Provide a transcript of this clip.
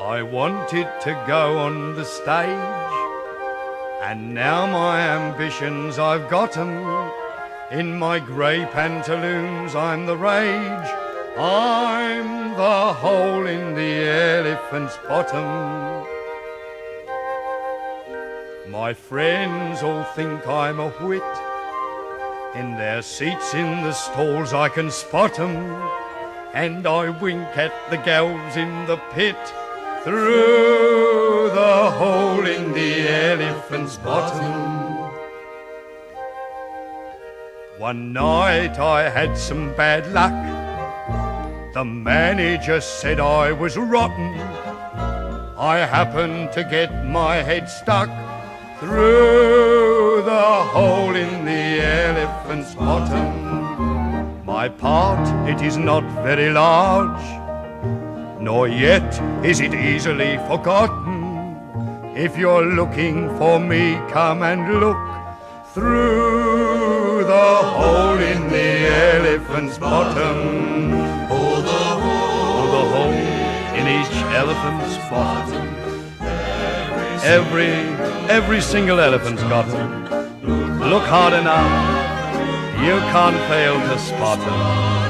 I wanted to go on the stage, and now my ambitions I've got 'em. In my grey pantaloons I'm the rage, I'm the hole in the elephant's bottom. My friends all think I'm a wit, in their seats in the stalls I can spot 'em, and I wink at the gals in the pit through the hole in the elephant's bottom. One night I had some bad luck. The manager said I was rotten. I happened to get my head stuck through the hole in the elephant's bottom. My part, it is not very large, nor yet is it easily forgotten. If you're looking for me, come and look through the hole in the elephant's bottom. Oh, the hole in each elephant's bottom. Every single elephant's got 'em. Look hard enough, you can't fail to spot 'em.